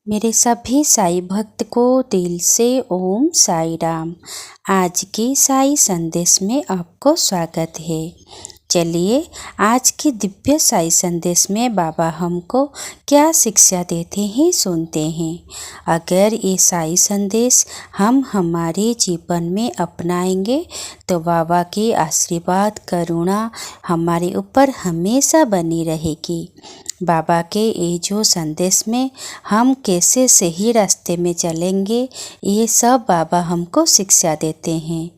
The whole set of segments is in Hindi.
मेरे सभी साईं भक्त को दिल से ओम साईं राम। आज के साईं संदेश में आपको स्वागत है। चलिए आज के दिव्य साईं संदेश में बाबा हमको क्या शिक्षा देते हैं सुनते हैं। अगर ये साईं संदेश हम हमारे जीवन में अपनाएंगे तो बाबा की आशीर्वाद करुणा हमारे ऊपर हमेशा बनी रहेगी। बाबा के ये जो संदेश में हम कैसे सही रास्ते में चलेंगे ये सब बाबा हमको शिक्षा देते हैं।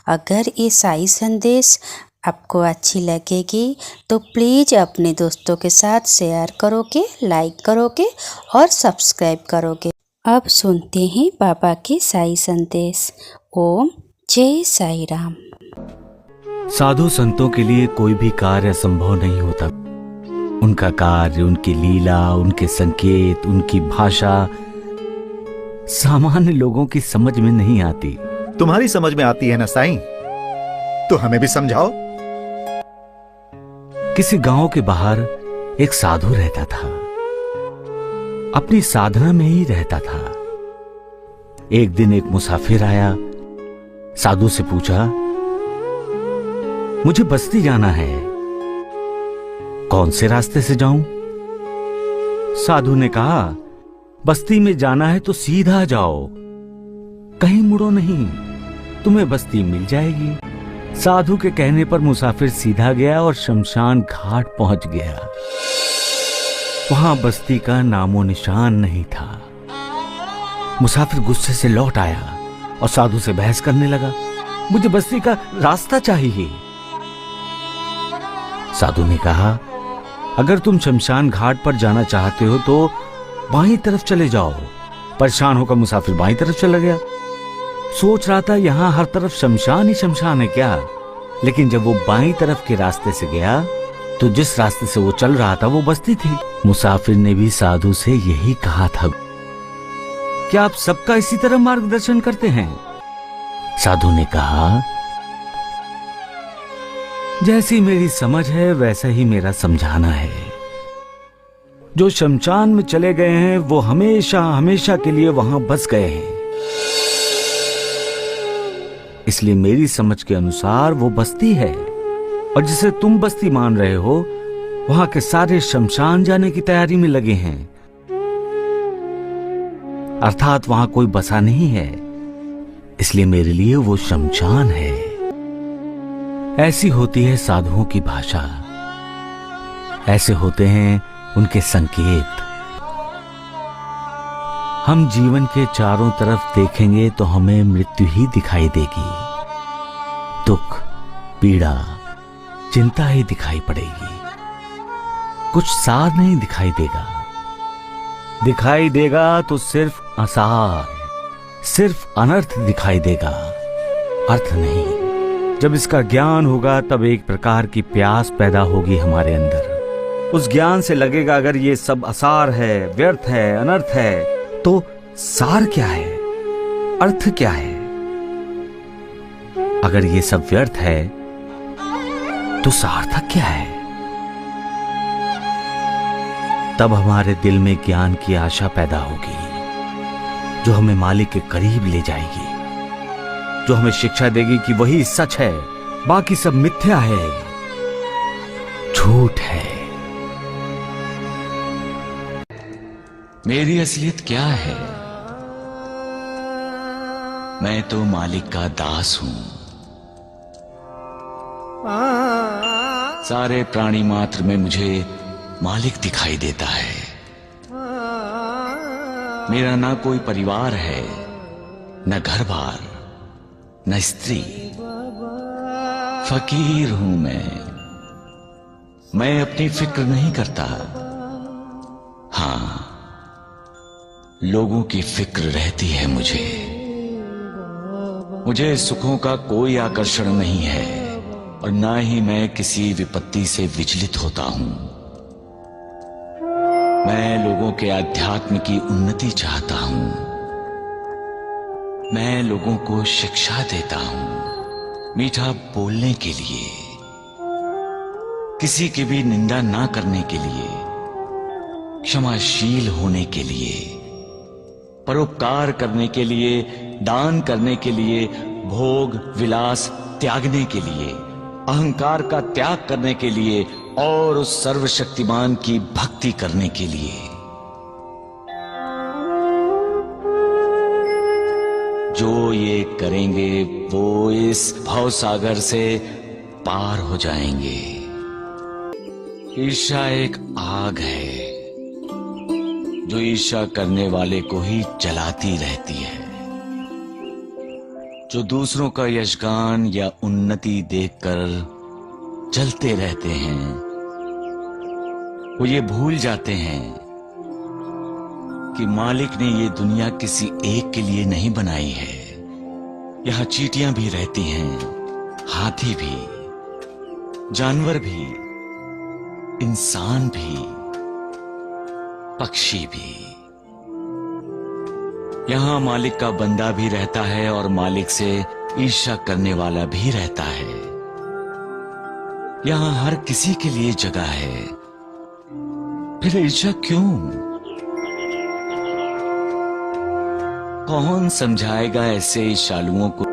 अगर ये साईं संदेश आपको अच्छी लगेगी तो प्लीज़ अपने दोस्तों के साथ शेयर करोगे, लाइक करोगे और सब्सक्राइब करोगे। अब सुनते हैं बाबा के साईं संदेश। ओम जय साईं राम। साधु संतों के लिए कोई भी कार्य संभव नहीं होता। उनका कार्य, उनकी लीला, उनके संकेत, उनकी भाषा सामान्य लोगों की समझ में नहीं आती। तुम्हारी समझ में आती है ना साईं, तो हमें भी समझाओ। किसी गांव के बाहर एक साधु रहता था। अपनी साधना में ही रहता था। एक दिन एक मुसाफिर आया, साधु से पूछा, मुझे बस्ती जाना है, कौन से रास्ते से जाऊं? साधु ने कहा, बस्ती में जाना है तो सीधा जाओ, कहीं मुड़ो नहीं, तुम्हें बस्ती मिल जाएगी। साधु के कहने पर मुसाफिर सीधा गया और शमशान घाट पहुंच गया। वहां बस्ती का नामो निशान नहीं था। मुसाफिर गुस्से से लौट आया और साधु से बहस करने लगा, मुझे बस्ती का रास्ता चाहिए। साधु ने कहा, अगर तुम शमशान घाट पर जाना चाहते हो तो बाईं तरफ चले जाओ। परेशान होकर मुसाफिर बाईं तरफ चला गया। सोच रहा था यहां हर तरफ शमशान ही शमशान है क्या, लेकिन जब वो बाईं तरफ के रास्ते से गया तो जिस रास्ते से वो चल रहा था वो बस्ती थी। मुसाफिर ने भी साधु से यही कहा था, क्या आप सबका इसी तरह मार्गदर्शन करते हैं? साधु ने कहा, जैसी मेरी समझ है वैसा ही मेरा समझाना है। जो शमशान में चले गए हैं वो हमेशा हमेशा के लिए वहां बस गए हैं, इसलिए मेरी समझ के अनुसार वो बस्ती है। और जिसे तुम बस्ती मान रहे हो वहां के सारे शमशान जाने की तैयारी में लगे हैं, अर्थात वहां कोई बसा नहीं है, इसलिए मेरे लिए वो शमशान है। ऐसी होती है साधुओं की भाषा, ऐसे होते हैं उनके संकेत। हम जीवन के चारों तरफ देखेंगे तो हमें मृत्यु ही दिखाई देगी। दुख, पीड़ा, चिंता ही दिखाई पड़ेगी। कुछ सार नहीं दिखाई देगा। दिखाई देगा तो सिर्फ आसार, सिर्फ अनर्थ दिखाई देगा, अर्थ नहीं। जब इसका ज्ञान होगा तब एक प्रकार की प्यास पैदा होगी हमारे अंदर। उस ज्ञान से लगेगा अगर ये सब आसार है, व्यर्थ है, अनर्थ है, तो सार क्या है, अर्थ क्या है? अगर ये सब व्यर्थ है तो सार्थक क्या है? तब हमारे दिल में ज्ञान की आशा पैदा होगी, जो हमें मालिक के करीब ले जाएगी, जो हमें शिक्षा देगी कि वही सच है, बाकी सब मिथ्या है, झूठ है। मेरी असलियत क्या है? मैं तो मालिक का दास हूं। सारे प्राणी मात्र में मुझे मालिक दिखाई देता है। मेरा ना कोई परिवार है, न घर बार, न स्त्री। फकीर हूं मैं अपनी फिक्र नहीं करता। हां, लोगों की फिक्र रहती है मुझे सुखों का कोई आकर्षण नहीं है और ना ही मैं किसी विपत्ति से विचलित होता हूं। मैं लोगों के आध्यात्म की उन्नति चाहता हूं। मैं लोगों को शिक्षा देता हूं, मीठा बोलने के लिए, किसी की भी निंदा ना करने के लिए, क्षमाशील होने के लिए, परोपकार करने के लिए, दान करने के लिए, भोग विलास त्यागने के लिए, अहंकार का त्याग करने के लिए और उस सर्वशक्तिमान की भक्ति करने के लिए। जो ये करेंगे वो इस भवसागर से पार हो जाएंगे। ईर्ष्या एक आग है जो ईर्ष्या करने वाले को ही जलाती रहती है। जो दूसरों का यशगान या उन्नति देखकर जलते रहते हैं, वो ये भूल जाते हैं कि मालिक ने ये दुनिया किसी एक के लिए नहीं बनाई है। यहां चींटियां भी रहती हैं, हाथी भी, जानवर भी, इंसान भी, पक्षी भी। यहां मालिक का बंदा भी रहता है और मालिक से ईर्ष्या करने वाला भी रहता है। यहां हर किसी के लिए जगह है, फिर ईर्ष्या क्यों? कौन समझाएगा ऐसे ईर्ष्यालुओं को?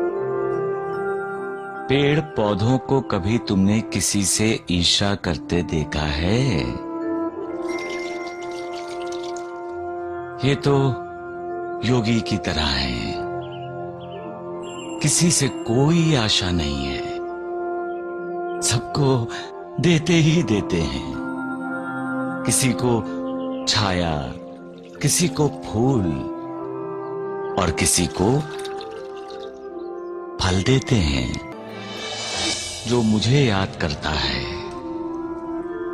पेड़ पौधों को कभी तुमने किसी से ईर्ष्या करते देखा है? ये तो योगी की तरह है, किसी से कोई आशा नहीं है, सबको देते ही देते हैं। किसी को छाया, किसी को फूल और किसी को फल देते हैं। जो मुझे याद करता है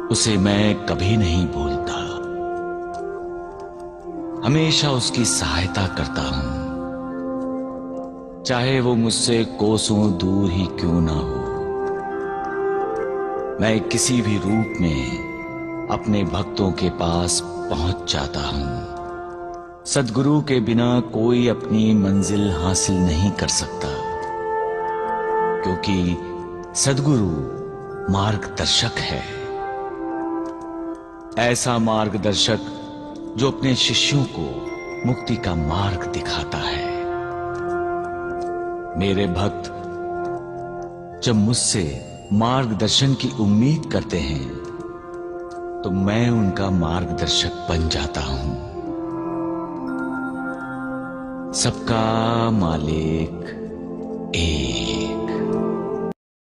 उसे मैं कभी नहीं भूलता, हमेशा उसकी सहायता करता हूं, चाहे वो मुझसे कोसों दूर ही क्यों ना हो। मैं किसी भी रूप में अपने भक्तों के पास पहुंच जाता हूं। सद्गुरु के बिना कोई अपनी मंजिल हासिल नहीं कर सकता, क्योंकि सद्गुरु मार्गदर्शक है। ऐसा मार्गदर्शक जो अपने शिष्यों को मुक्ति का मार्ग दिखाता है। मेरे भक्त जब मुझसे मार्गदर्शन की उम्मीद करते हैं तो मैं उनका मार्गदर्शक बन जाता हूं। सबका मालिक एक।